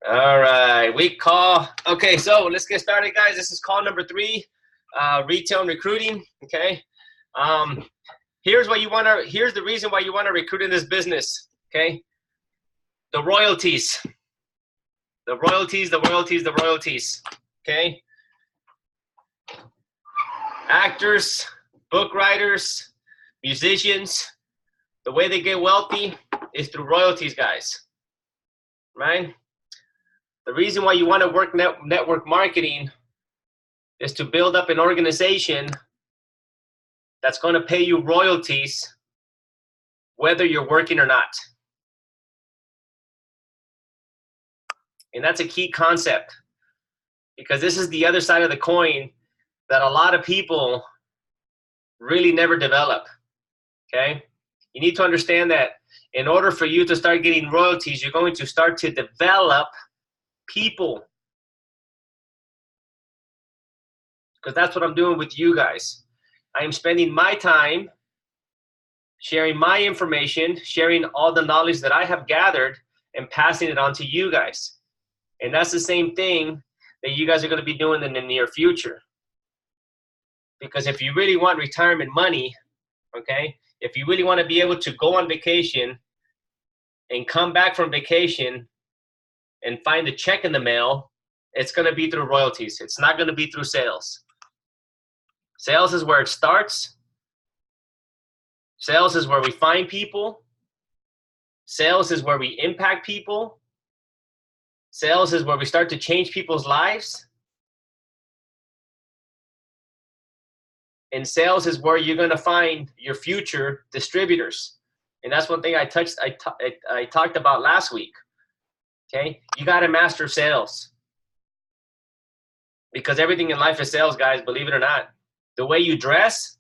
All right, week call. Okay, so let's get started, guys. This is call number 3, retail and recruiting. Okay, here's what you want to. Here's the reason why you want to recruit in this business. Okay, the royalties, the royalties, the royalties, the royalties. Okay, actors, book writers, musicians. The way they get wealthy is through royalties, guys. Right? The reason why you want to work network marketing is to build up an organization that's going to pay you royalties whether you're working or not. And that's a key concept, because this is the other side of the coin that a lot of people really never develop. Okay? You need to understand that in order for you to start getting royalties, you're going to start to develop people. Because that's what I'm doing with you guys. I am spending my time sharing my information, sharing all the knowledge that I have gathered, and passing it on to you guys. And that's the same thing that you guys are going to be doing in the near future. Because if you really want retirement money, okay, if you really want to be able to go on vacation and come back from vacation and find a check in the mail, it's going to be through royalties. It's not going to be through sales. Sales is where it starts. Sales is where we find people. Sales is where we impact people. Sales is where we start to change people's lives. And sales is where you're going to find your future distributors. And that's one thing I talked about last week. Okay? You got to master sales. Because everything in life is sales, guys, believe it or not. The way you dress,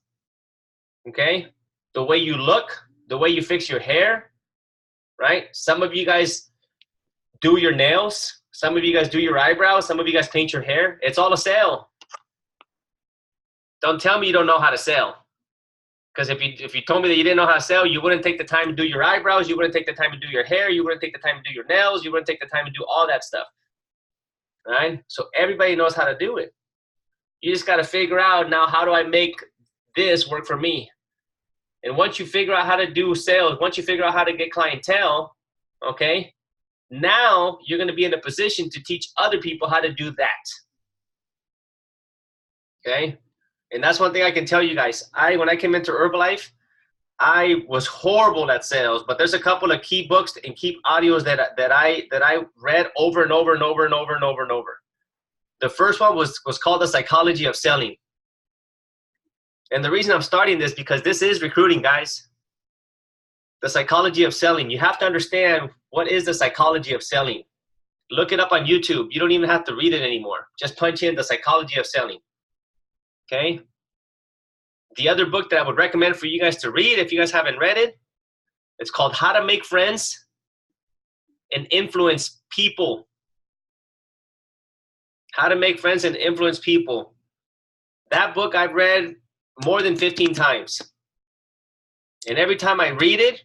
okay? The way you look, the way you fix your hair, right? Some of you guys do your nails. Some of you guys do your eyebrows. Some of you guys paint your hair. It's all a sale. Don't tell me you don't know how to sell. Because if you told me that you didn't know how to sell, you wouldn't take the time to do your eyebrows. You wouldn't take the time to do your hair. You wouldn't take the time to do your nails. You wouldn't take the time to do all that stuff. Right? So everybody knows how to do it. You just got to figure out now, how do I make this work for me? And once you figure out how to do sales, once you figure out how to get clientele, okay, now you're going to be in a position to teach other people how to do that. Okay? And that's one thing I can tell you guys. When I came into Herbalife, I was horrible at sales, but there's a couple of key books and key audios that I read over and over and over and over and over and over. The first one was called The Psychology of Selling. And the reason I'm starting this, because this is recruiting, guys. The psychology of selling. You have to understand, what is the psychology of selling. Look it up on YouTube. You don't even have to read it anymore. Just punch in The Psychology of Selling. Okay? The other book that I would recommend for you guys to read, if you guys haven't read it, it's called How to Make Friends and Influence People. How to Make Friends and Influence People. That book I've read more than 15 times. And every time I read it,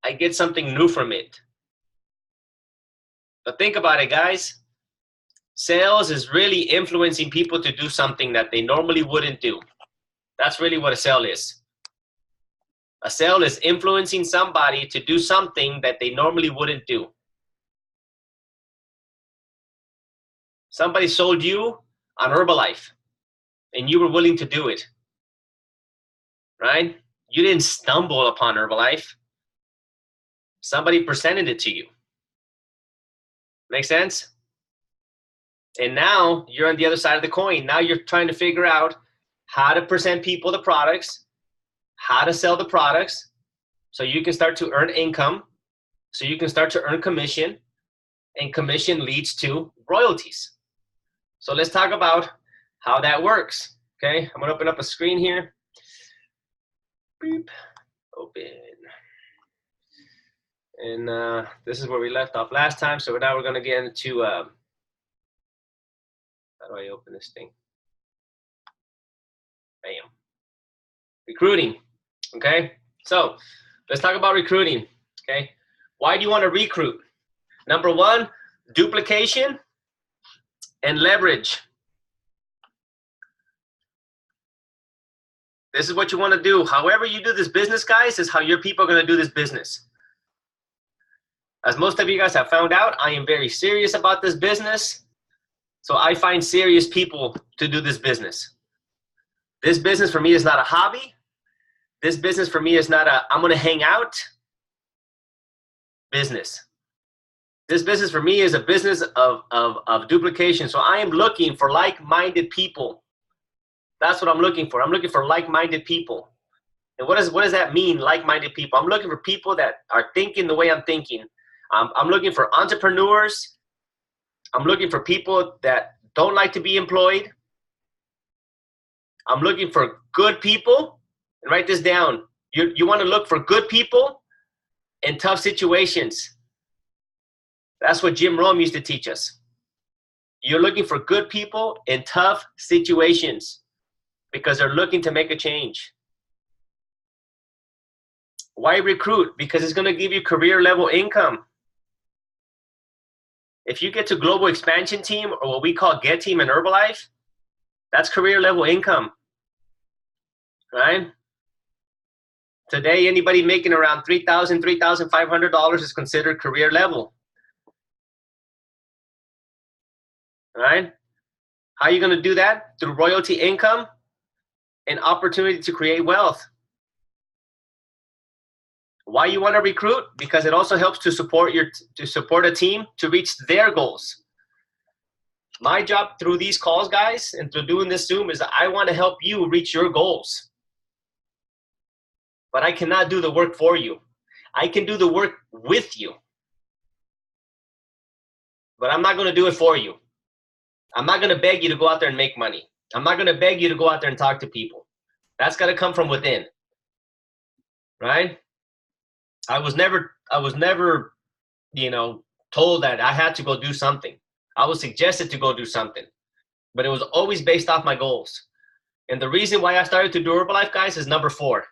I get something new from it. But think about it, guys. Sales is really influencing people to do something that they normally wouldn't do. That's really what a sale is. A sale is influencing somebody to do something that they normally wouldn't do. Somebody sold you on Herbalife, and you were willing to do it, right? You didn't stumble upon Herbalife. Somebody presented it to you. Make sense? And now you're on the other side of the coin. Now you're trying to figure out how to present people the products, how to sell the products, so you can start to earn income, so you can start to earn commission, and commission leads to royalties. So let's talk about how that works. Okay, I'm gonna open up a screen here. Beep. Open. And this is where we left off last time. So now we're gonna get into, how do I open this thing? Bam. Recruiting. Okay, so let's talk about recruiting. Okay, why do you want to recruit? Number one, duplication, and leverage. This is what you want to do. However you do this business, guys, is how your people are going to do this business. As most of you guys have found out, I am very serious about this business. So I find serious people to do this business. This business for me is not a hobby. This business for me is not a, I'm going to hang out business. This business for me is a business of duplication. So I am looking for like-minded people. That's what I'm looking for. I'm looking for like-minded people. And what does that mean, like-minded people? I'm looking for people that are thinking the way I'm thinking. I'm looking for entrepreneurs. I'm looking for people that don't like to be employed. I'm looking for good people. And write this down. You want to look for good people in tough situations. That's what Jim Rome used to teach us. You're looking for good people in tough situations because they're looking to make a change. Why recruit? Because it's going to give you career level income. If you get to global expansion team, or what we call get team in Herbalife, that's career level income, right? Today, anybody making around $3,000, $3,500 is considered career level, right? How are you going to do that? Through royalty income and opportunity to create wealth. Why you want to recruit? Because it also helps to support a team to reach their goals. My job through these calls, guys, and through doing this Zoom is that I want to help you reach your goals. But I cannot do the work for you. I can do the work with you. But I'm not going to do it for you. I'm not going to beg you to go out there and make money. I'm not going to beg you to go out there and talk to people. That's got to come from within, right? I was never, told that I had to go do something. I was suggested to go do something, but it was always based off my goals. And the reason why I started to do Herbalife, guys, is number 4,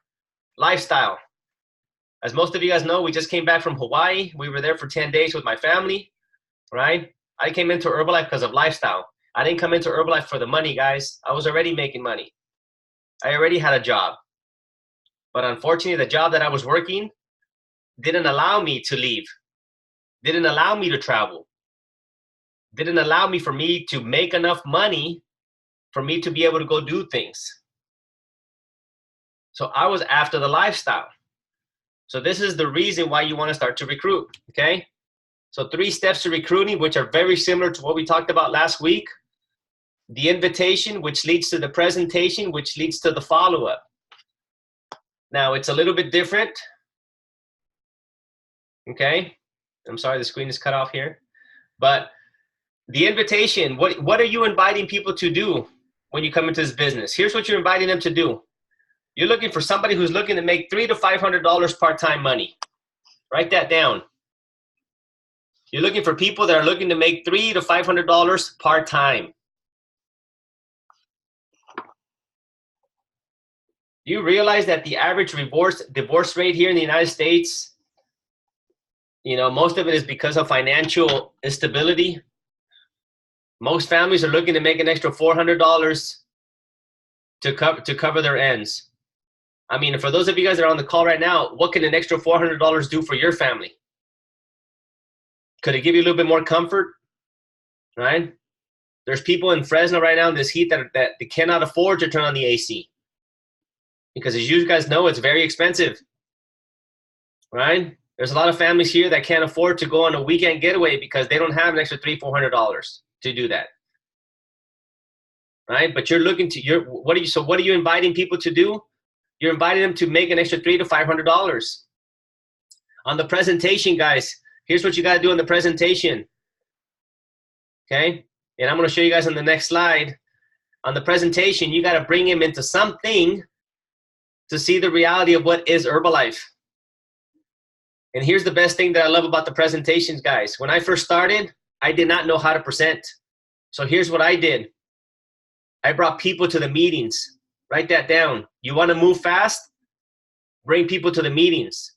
lifestyle. As most of you guys know, we just came back from Hawaii. We were there for 10 days with my family, right? I came into Herbalife because of lifestyle. I didn't come into Herbalife for the money, guys. I was already making money. I already had a job. But unfortunately, the job that I was working didn't allow me to leave, didn't allow me to travel, didn't allow me for me to make enough money for me to be able to go do things. So I was after the lifestyle. So this is the reason why you want to start to recruit, okay? So 3 steps to recruiting, which are very similar to what we talked about last week. The invitation, which leads to the presentation, which leads to the follow-up. Now, it's a little bit different. Okay, I'm sorry, the screen is cut off here. But the invitation, what are you inviting people to do when you come into this business? Here's what you're inviting them to do. You're looking for somebody who's looking to make $300 to $500 part-time money. Write that down. You're looking for people that are looking to make $300 to $500 part-time. You realize that the average divorce rate here in the United States, most of it is because of financial instability. Most families are looking to make an extra $400 to cover their ends. I mean, for those of you guys that are on the call right now, what can an extra $400 do for your family? Could it give you a little bit more comfort, right? There's people in Fresno right now in this heat that they cannot afford to turn on the AC. Because as you guys know, it's very expensive, right? There's a lot of families here that can't afford to go on a weekend getaway because they don't have an extra $300 to $400 to do that, right? But you're looking to what are you inviting people to do? You're inviting them to make an extra $300 to $500 on the presentation, guys. Here's what you got to do on the presentation, okay? And I'm going to show you guys on the next slide. On the presentation, you got to bring them into something to see the reality of what is Herbalife. And here's the best thing that I love about the presentations, guys. When I first started, I did not know how to present. So here's what I did. I brought people to the meetings. Write that down. You want to move fast? Bring people to the meetings.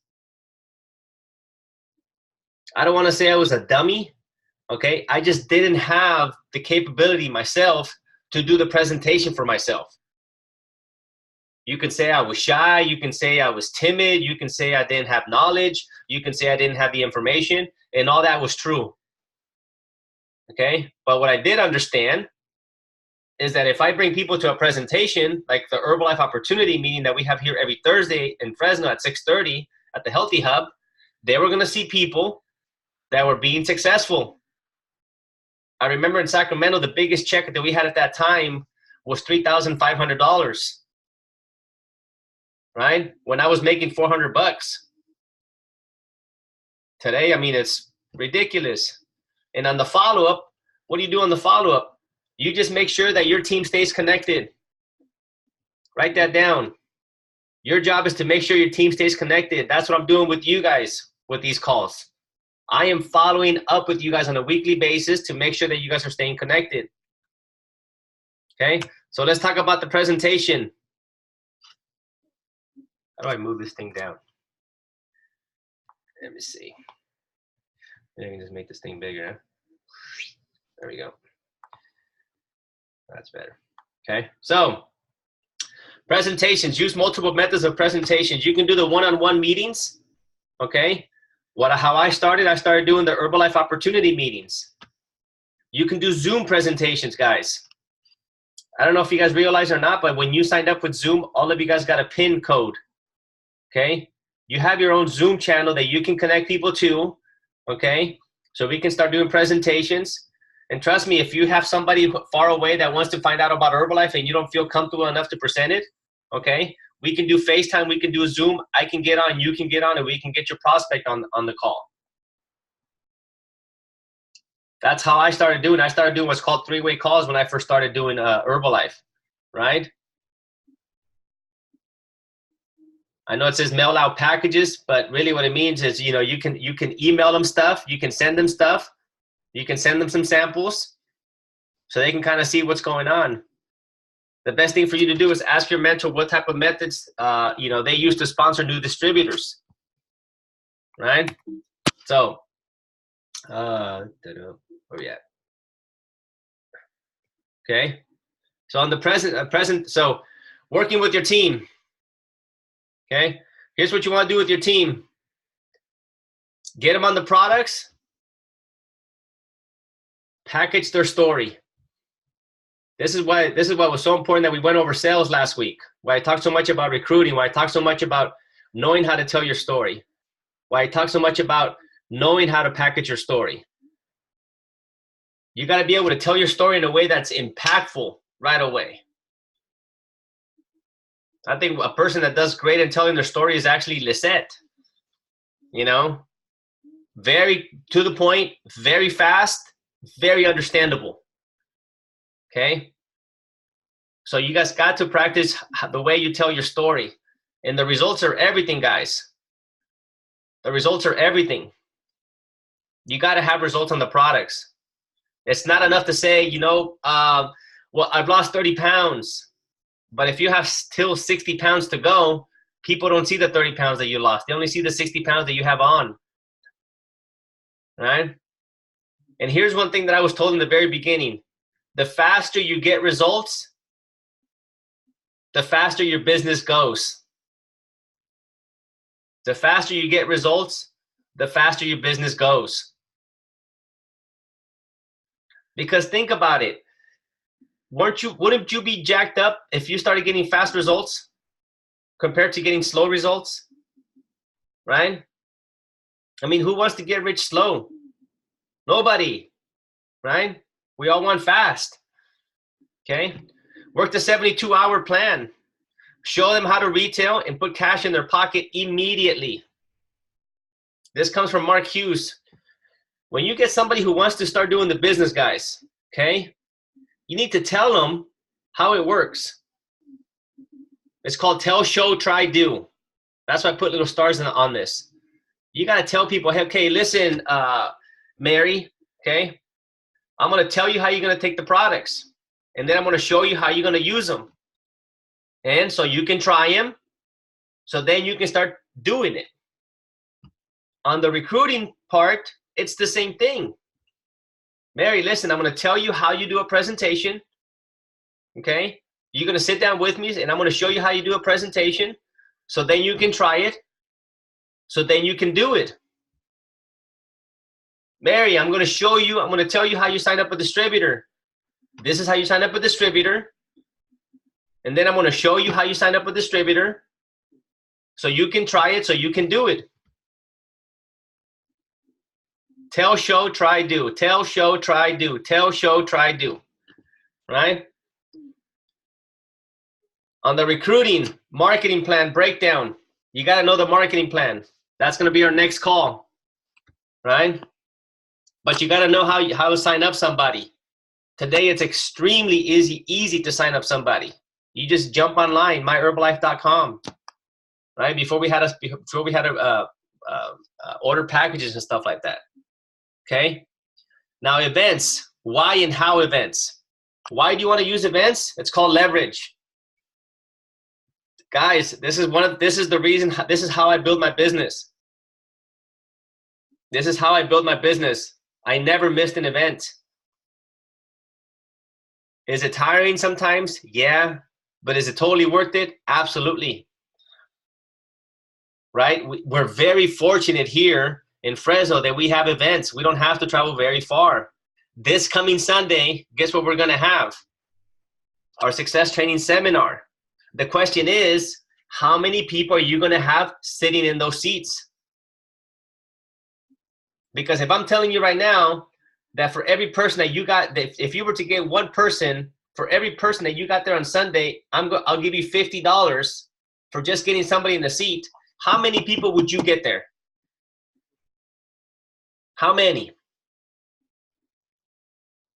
I don't want to say I was a dummy, Okay, I just didn't have the capability myself to do the presentation for myself. You can say I was shy, you can say I was timid, you can say I didn't have knowledge, you can say I didn't have the information, and all that was true. Okay, but what I did understand is that if I bring people to a presentation like the Herbalife Opportunity meeting that we have here every Thursday in Fresno at 6:30 at the Healthy Hub, they were going to see people that were being successful. I remember in Sacramento, the biggest check that we had at that time was $3,500, right? When I was making $400. Today, I mean, it's ridiculous. And on the follow-up, what do you do on the follow-up? You just make sure that your team stays connected. Write that down. Your job is to make sure your team stays connected. That's what I'm doing with you guys with these calls. I am following up with you guys on a weekly basis to make sure that you guys are staying connected. Okay, so let's talk about the presentation. How do I move this thing down? Let me see. Maybe I can just make this thing bigger. Huh? There we go. That's better. Okay, so presentations. Use multiple methods of presentations. You can do the one-on-one meetings. Okay, how I started doing the Herbalife Opportunity meetings. You can do Zoom presentations, guys. I don't know if you guys realize or not, but when you signed up with Zoom, all of you guys got a PIN code. Okay, you have your own Zoom channel that you can connect people to. Okay, so we can start doing presentations. And trust me, if you have somebody far away that wants to find out about Herbalife and you don't feel comfortable enough to present it, okay, we can do FaceTime, we can do Zoom. I can get on, you can get on, and we can get your prospect on the call. That's how I started doing. I started doing what's called three-way calls when I first started doing Herbalife, right? I know it says mail out packages, but really what it means is, you know, you can email them stuff, you can send them stuff, you can send them some samples so they can kind of see what's going on. The best thing for you to do is ask your mentor what type of methods you know, they use to sponsor new distributors, right? So, where we at? Okay, so on the present, so working with your team. Okay, here's what you want to do with your team. Get them on the products. Package their story. This is what was so important that we went over sales last week. Why I talked so much about recruiting. Why I talked so much about knowing how to tell your story. Why I talk so much about knowing how to package your story. You got to be able to tell your story in a way that's impactful right away. I think a person that does great in telling their story is actually Lisette. You know, very to the point, very fast, very understandable. Okay, so you guys got to practice the way you tell your story, and the results are everything, guys. The results are everything. You got to have results on the products. It's not enough to say, you know, well, I've lost 30 pounds. But if you have still 60 pounds to go, people don't see the 30 pounds that you lost. They only see the 60 pounds that you have on. Right? And here's one thing that I was told in the very beginning. The faster you get results, the faster your business goes. The faster you get results, the faster your business goes. Because think about it. Wouldn't you be jacked up if you started getting fast results compared to getting slow results? Right? I mean, who wants to get rich slow? Nobody, right? We all want fast. Okay? Work the 72-hour plan. Show them how to retail and put cash in their pocket immediately. This comes from Mark Hughes. When you get somebody who wants to start doing the business, guys, okay, you need to tell them how it works. It's called tell, show, try, do. That's why I put little stars on this. You got to tell people, hey, okay, listen, Mary, okay, I'm going to tell you how you're going to take the products. And then I'm going to show you how you're going to use them. And so you can try them. So then you can start doing it. On the recruiting part, it's the same thing. Mary, listen, I'm going to tell you how you do a presentation. Okay? You're going to sit down with me and I'm going to show you how you do a presentation. So then you can try it. So then you can do it. Mary, I'm going to show you, I'm going to tell you how you sign up a distributor. This is how you sign up a distributor. And then I'm going to show you how you sign up a distributor. So you can try it, so you can do it. Tell, show, try, do. Tell, show, try, do. Tell, show, try, do. Right? On the recruiting, marketing plan breakdown, you got to know the marketing plan. That's going to be our next call. Right? But you got to know how to sign up somebody. Today, it's extremely easy to sign up somebody. You just jump online, myherbalife.com. Right? Before we had order packages and stuff like that. Okay? Now events, why and how events? Why do you want to use events? It's called leverage. Guys, this is the reason, this is how I build my business. This is how I build my business. I never missed an event. Is it tiring sometimes? Yeah. But is it totally worth it? Absolutely. Right? We're very fortunate here in Fresno that we have events. We don't have to travel very far. This coming Sunday, guess what we're going to have? Our success training seminar. The question is, how many people are you going to have sitting in those seats? Because if I'm telling you right now that for every person that you got, if you were to get one person, for every person that you got there on Sunday, I'll give you $50 for just getting somebody in the seat. How many people would you get there? How many?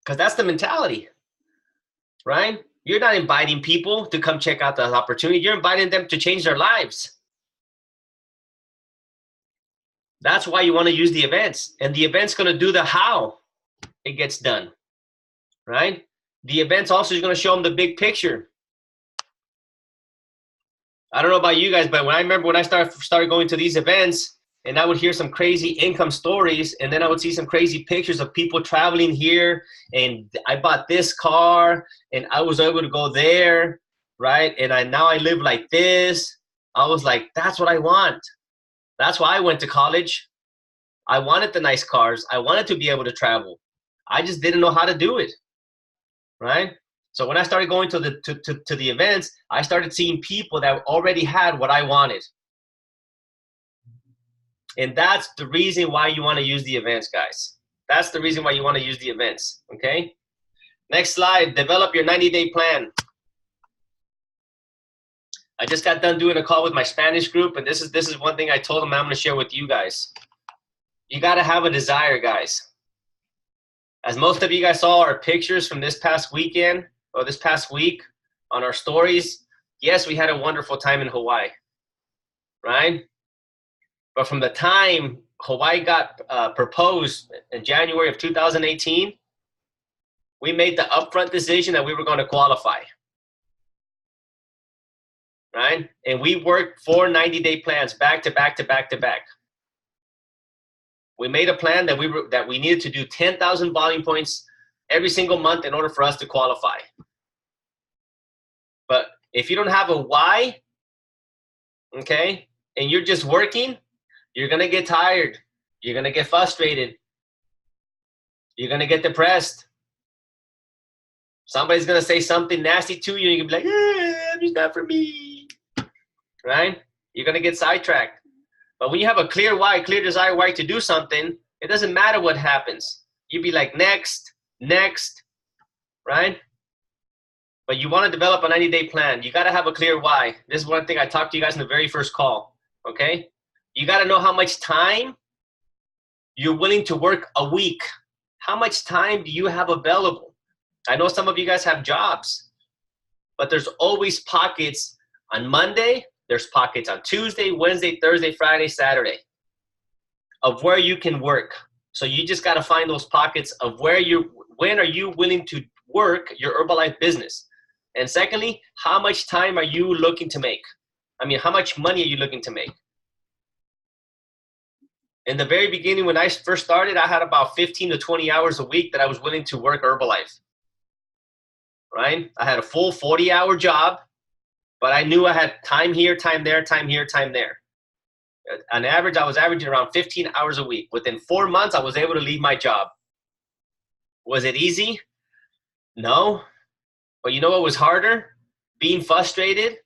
Because that's the mentality, right? You're not inviting people to come check out the opportunity. You're inviting them to change their lives. That's why you want to use the events. And the event's going to do the how it gets done, right? The event's also going to show them the big picture. I don't know about you guys, but when I started going to these events, and I would hear some crazy income stories, and then I would see some crazy pictures of people traveling here, and I bought this car, and I was able to go there, right? And now I live like this. I was like, that's what I want. That's why I went to college. I wanted the nice cars. I wanted to be able to travel. I just didn't know how to do it, right? So when I started going to the events, I started seeing people that already had what I wanted. And that's the reason why you want to use the events, guys. That's the reason why you want to use the events, okay? Next slide, develop your 90-day plan. I just got done doing a call with my Spanish group, and this is one thing I told them I'm going to share with you guys. You got to have a desire, guys. As most of you guys saw our pictures from this past weekend or this past week on our stories, yes, we had a wonderful time in Hawaii, right? But from the time Hawaii got proposed in January of 2018, we made the upfront decision that we were going to qualify, right? And we worked 4 90-day plans back to back to back to back. We made a plan that we needed to do 10,000 volume points every single month in order for us to qualify. But if you don't have a why, okay, and you're just working, you're going to get tired. You're going to get frustrated. You're going to get depressed. Somebody's going to say something nasty to you, and you're going to be like, it's not for me, right? You're going to get sidetracked. But when you have a clear why, clear desire why to do something, it doesn't matter what happens. You'd be like, next, right? But you want to develop a 90-day plan. You got to have a clear why. This is one thing I talked to you guys in the very first call, okay? You got to know how much time you're willing to work a week. How much time do you have available? I know some of you guys have jobs, but there's always pockets on Monday. There's pockets on Tuesday, Wednesday, Thursday, Friday, Saturday of where you can work. So you just got to find those pockets of when are you willing to work your Herbalife business? And secondly, how much time are you looking to make? I mean, how much money are you looking to make? In the very beginning, when I first started, I had about 15 to 20 hours a week that I was willing to work Herbalife, right? I had a full 40-hour job, but I knew I had time here, time there, time here, time there. On average, I was averaging around 15 hours a week. Within 4 months, I was able to leave my job. Was it easy? No. But you know what was harder? Being frustrated,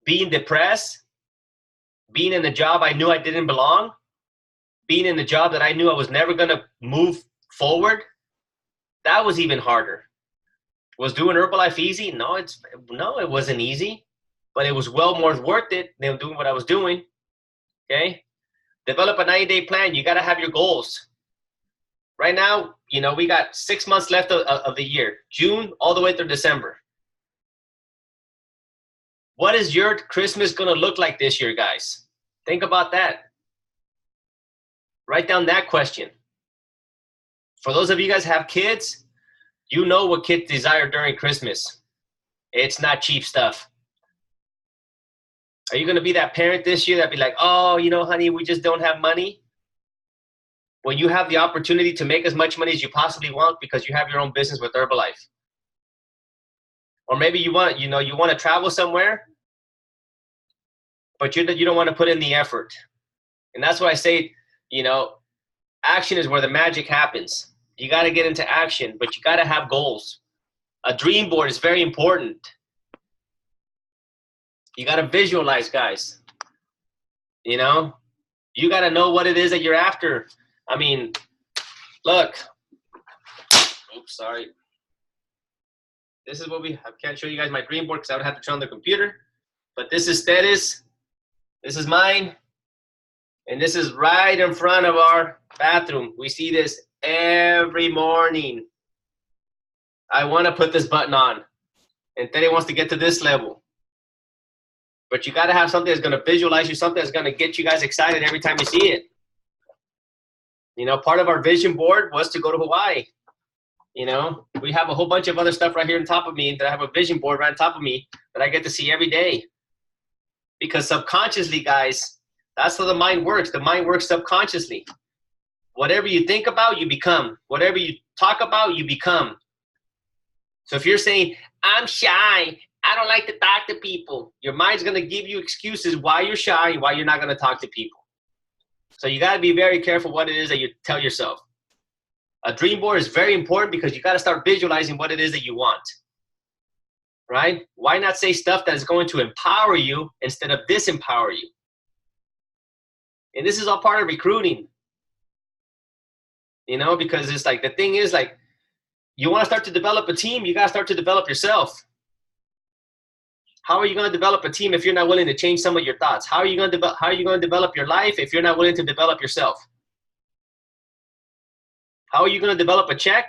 being depressed, being in a job I knew I didn't belong, being in a job that I knew I was never going to move forward. That was even harder. Was doing Herbalife easy? No, it wasn't easy, but it was well more worth it than doing what I was doing. Okay? Develop a 90-day plan. You got to have your goals. Right now, we got 6 months left of the year, June all the way through December. What is your Christmas going to look like this year, guys? Think about that. Write down that question. For those of you guys who have kids, you know what kids desire during Christmas. It's not cheap stuff. Are you going to be that parent this year that be like, oh, honey, we just don't have money? When you have the opportunity to make as much money as you possibly want because you have your own business with Herbalife. Or maybe you want to travel somewhere, but you don't want to put in the effort. And that's why I say, action is where the magic happens. You got to get into action, but you got to have goals. A dream board is very important. You got to visualize, guys. You got to know what it is that you're after. I mean, look. Oops, sorry. This is what I can't show you guys my dream board because I would have to turn on the computer. But this is Stetis. This is mine. And this is right in front of our bathroom. We see this every morning. I want to put this button on. And Teddy wants to get to this level. But you got to have something that's going to visualize you, something that's going to get you guys excited every time you see it. Part of our vision board was to go to Hawaii. We have a whole bunch of other stuff right here on top of me that I have a vision board right on top of me that I get to see every day. Because subconsciously, guys, that's how the mind works. The mind works subconsciously. Whatever you think about, you become. Whatever you talk about, you become. So if you're saying, I'm shy, I don't like to talk to people, your mind's going to give you excuses why you're shy and why you're not going to talk to people. So you got to be very careful what it is that you tell yourself. A dream board is very important because you got to start visualizing what it is that you want. Right? Why not say stuff that is going to empower you instead of disempower you? And this is all part of recruiting. Because it's like, the thing is, like, you want to start to develop a team, you got to start to develop yourself. How are you going to develop a team if you're not willing to change some of your thoughts? How are you going to develop your life if you're not willing to develop yourself? How are you going to develop a check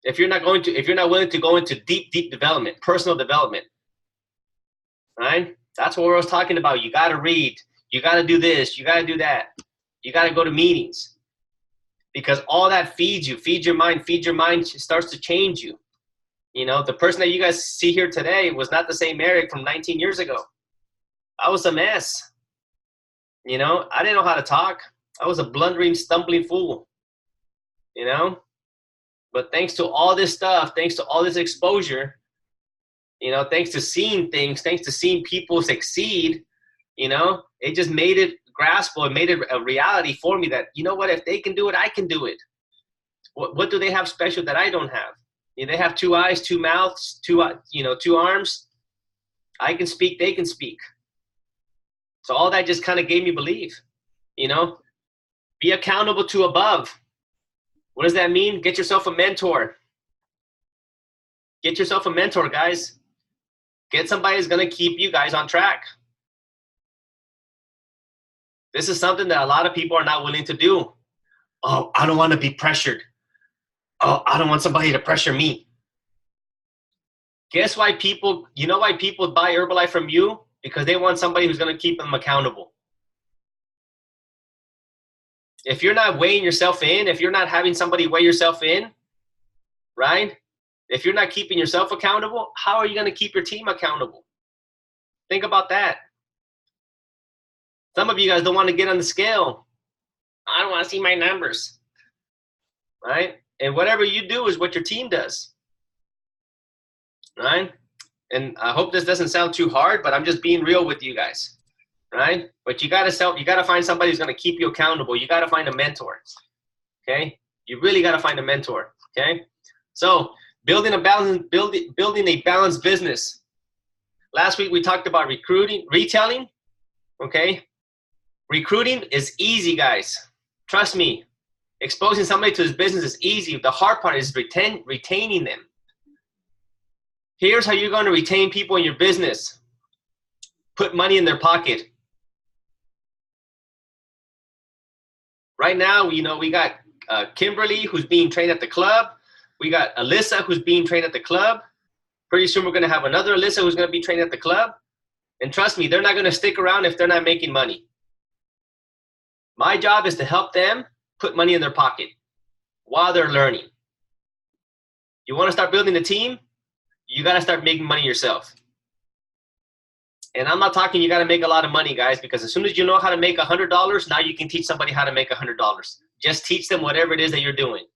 if you're not willing to go into deep development, personal development? Right? That's what I was talking about. You got to read. You got to do this. You got to do that. You got to go to meetings because all that feeds you. Feed your mind. Feed your mind. Starts to change you. The person that you guys see here today was not the same Eric from 19 years ago. I was a mess. I didn't know how to talk. I was a blundering, stumbling fool. But thanks to all this stuff, thanks to all this exposure, thanks to seeing things, thanks to seeing people succeed, it just made it graspable. It made it a reality for me that, what, if they can do it, I can do it. What do they have special that I don't have? They have 2 eyes, 2 mouths, 2 arms. I can speak, they can speak. So all that just kind of gave me belief, Be accountable to above. What does that mean? Get yourself a mentor. Get yourself a mentor, guys. Get somebody who's going to keep you guys on track. This is something that a lot of people are not willing to do. Oh, I don't want to be pressured. Oh, I don't want somebody to pressure me. Guess why people buy Herbalife from you? Because they want somebody who's going to keep them accountable. If you're not weighing yourself in, if you're not having somebody weigh yourself in, right? If you're not keeping yourself accountable, how are you going to keep your team accountable? Think about that. Some of you guys don't want to get on the scale. I don't want to see my numbers, right? And whatever you do is what your team does, right? And I hope this doesn't sound too hard, but I'm just being real with you guys, right? But you gotta find somebody who's gonna keep you accountable. You gotta find a mentor, okay? You really gotta find a mentor, okay? So building a balanced business. Last week we talked about retailing, okay? Recruiting is easy, guys. Trust me. Exposing somebody to his business is easy. The hard part is retaining them. Here's how you're going to retain people in your business. Put money in their pocket. Right now, we got Kimberly, who's being trained at the club. We got Alyssa, who's being trained at the club. Pretty soon we're going to have another Alyssa who's going to be trained at the club. And trust me, they're not going to stick around if they're not making money. My job is to help them put money in their pocket while they're learning. You want to start building a team? You got to start making money yourself. And I'm not talking you got to make a lot of money, guys, because as soon as you know how to make $100, now you can teach somebody how to make $100. Just teach them whatever it is that you're doing.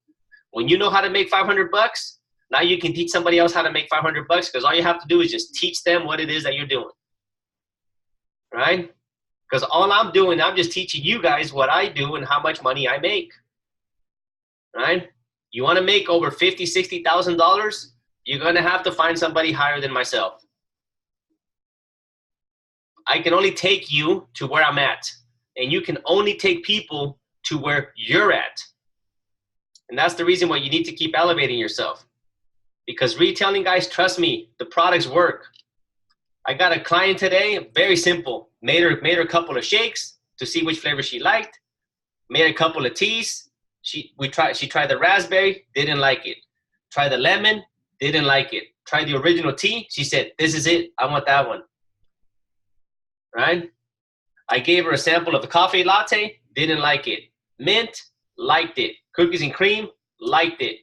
When you know how to make $500, now you can teach somebody else how to make $500 because all you have to do is just teach them what it is that you're doing. Right? Because all I'm doing, I'm just teaching you guys what I do and how much money I make. Right? You want to make over $50,000, $60,000? You're going to have to find somebody higher than myself. I can only take you to where I'm at. And you can only take people to where you're at. And that's the reason why you need to keep elevating yourself. Because retailing, guys, trust me, the products work. I got a client today, very simple. Made her a couple of shakes to see which flavor she liked. Made a couple of teas. She tried the raspberry, didn't like it. Tried the lemon, didn't like it. Tried the original tea. She said, this is it. I want that one. Right? I gave her a sample of the coffee latte, didn't like it. Mint, liked it. Cookies and cream, liked it.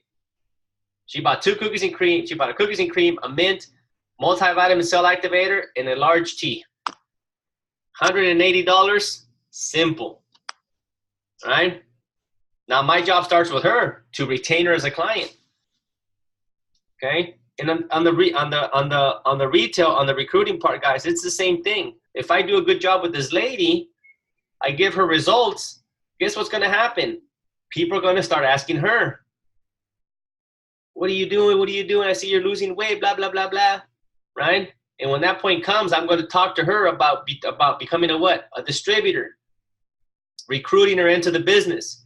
She bought 2 cookies and cream. She bought a cookies and cream, a mint, multivitamin cell activator, and a large tea. $180, simple. All right? Now my job starts with her to retain her as a client. Okay? And on the retail, on the recruiting part, guys, it's the same thing. If I do a good job with this lady, I give her results, guess what's going to happen? People are going to start asking her, what are you doing? What are you doing? I see you're losing weight, blah, blah, blah, blah. Right? And when that point comes, I'm going to talk to her about becoming a what? A distributor. Recruiting her into the business.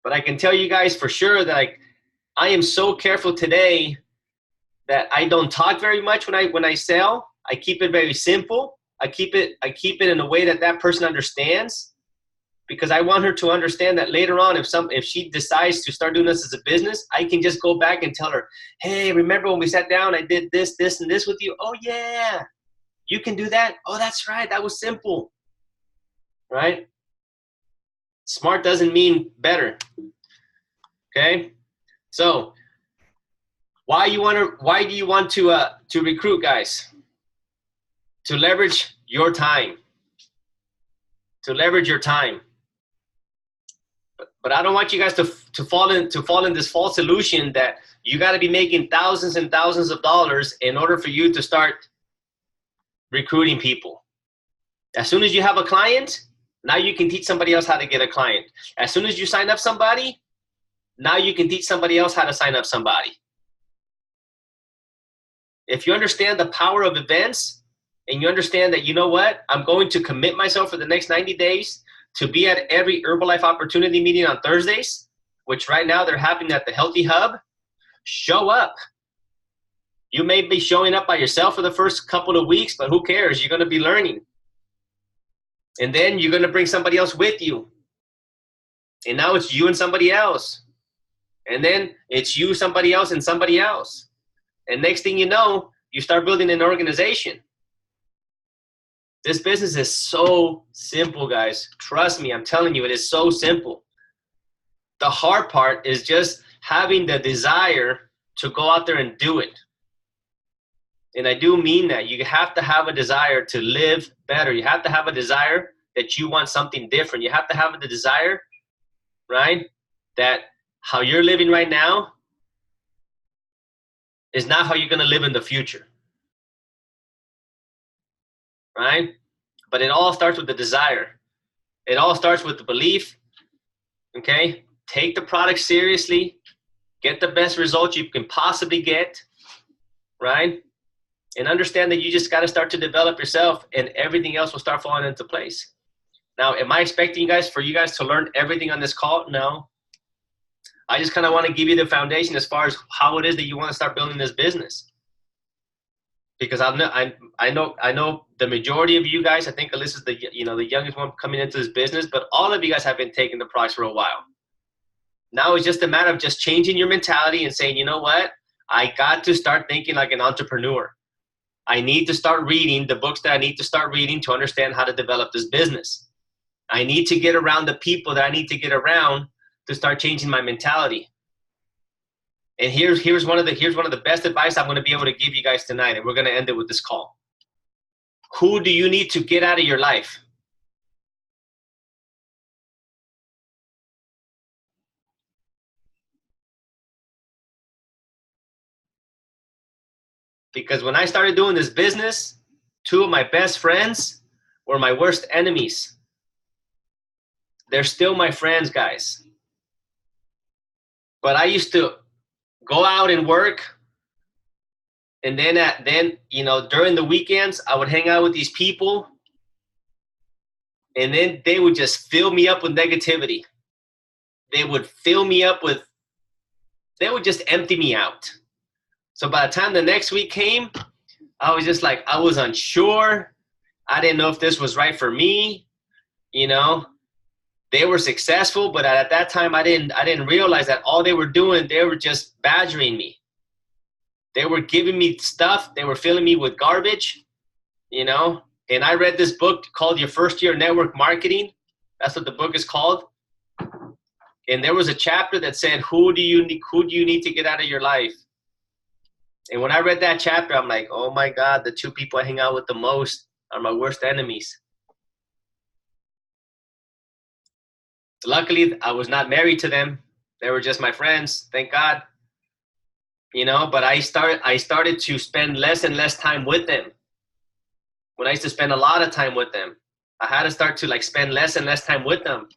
But I can tell you guys for sure that I am so careful today that I don't talk very much when I sell. I keep it very simple. I keep it in a way that person understands, because I want her to understand that later on, if she decides to start doing this as a business, I can just go back and tell her, hey, remember when we sat down, I did this, this, and this with you? Oh, yeah. You can do that? Oh, that's right. That was simple. Right? Smart doesn't mean better. Okay? So, why do you want to recruit, guys? To leverage your time. To leverage your time. But I don't want you guys to fall in this false illusion that you got to be making thousands and thousands of dollars in order for you to start recruiting people. As soon as you have a client, now you can teach somebody else how to get a client. As soon as you sign up somebody, now you can teach somebody else how to sign up somebody. If you understand the power of events and you understand that, you know what, I'm going to commit myself for the next 90 days to be at every Herbalife opportunity meeting on Thursdays, which right now they're happening at the Healthy Hub, show up. You may be showing up by yourself for the first couple of weeks, but who cares? You're going to be learning. And then you're going to bring somebody else with you. And now it's you and somebody else. And then it's you, somebody else, and somebody else. And next thing you know, you start building an organization. This business is so simple, guys. Trust me, I'm telling you, it is so simple. The hard part is just having the desire to go out there and do it. And I do mean that. You have to have a desire to live better. You have to have a desire that you want something different. You have to have the desire, right, that how you're living right now is not how you're going to live in the future, right? But it all starts with the desire. It all starts with the belief, okay? Take the product seriously. Get the best results you can possibly get, right? And understand that you just got to start to develop yourself, and everything else will start falling into place. Now, am I expecting you guys to learn everything on this call? No. I just kind of want to give you the foundation as far as how it is that you want to start building this business. Because I know the majority of you guys, I think Alyssa's the youngest one coming into this business, but all of you guys have been taking the products for a while. Now it's just a matter of just changing your mentality and saying, you know what? I got to start thinking like an entrepreneur. I need to start reading the books that I need to start reading to understand how to develop this business. I need to get around the people that I need to get around to start changing my mentality. And here's one of the best advice I'm going to be able to give you guys tonight, and we're going to end it with this call. Who do you need to get out of your life? Because when I started doing this business, two of my best friends were my worst enemies. They're still my friends, guys. But I used to go out and work, and then during the weekends I would hang out with these people, and then they would just fill me up with negativity. They would just empty me out. So by the time the next week came, I was just like, I was unsure. I didn't know if this was right for me. They were successful, but at that time I didn't realize that all they were doing, they were just badgering me. They were giving me stuff. They were filling me with garbage, And I read this book called Your First Year Network Marketing. That's what the book is called. And there was a chapter that said, who do you need to get out of your life? And when I read that chapter, I'm like, oh my God, the two people I hang out with the most are my worst enemies. Luckily, I was not married to them. They were just my friends, thank God. But I started to spend less and less time with them. When I used to spend a lot of time with them, I had to start to spend less and less time with them.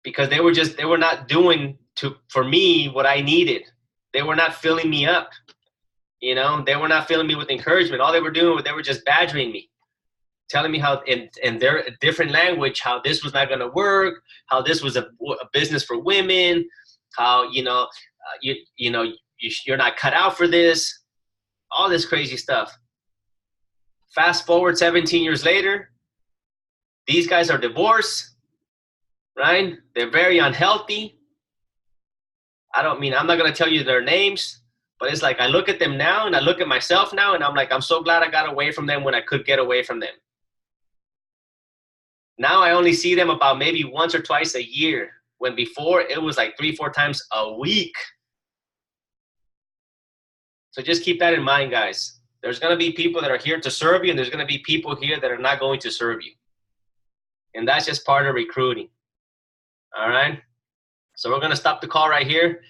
Because they were not doing for me what I needed. They were not filling me up. They were not filling me with encouragement. All they were doing was they were just badgering me, telling me how in their different language, how this was not going to work, how this was a business for women, how you're not cut out for this, all this crazy stuff. Fast forward 17 years later, these guys are divorced, right? They're very unhealthy. I'm not going to tell you their names, but it's like I look at them now and I look at myself now and I'm like, I'm so glad I got away from them when I could get away from them. Now I only see them about maybe once or twice a year, when before it was like 3-4 times a week. So just keep that in mind, guys. There's going to be people that are here to serve you, and there's going to be people here that are not going to serve you. And that's just part of recruiting. All right? So we're going to stop the call right here.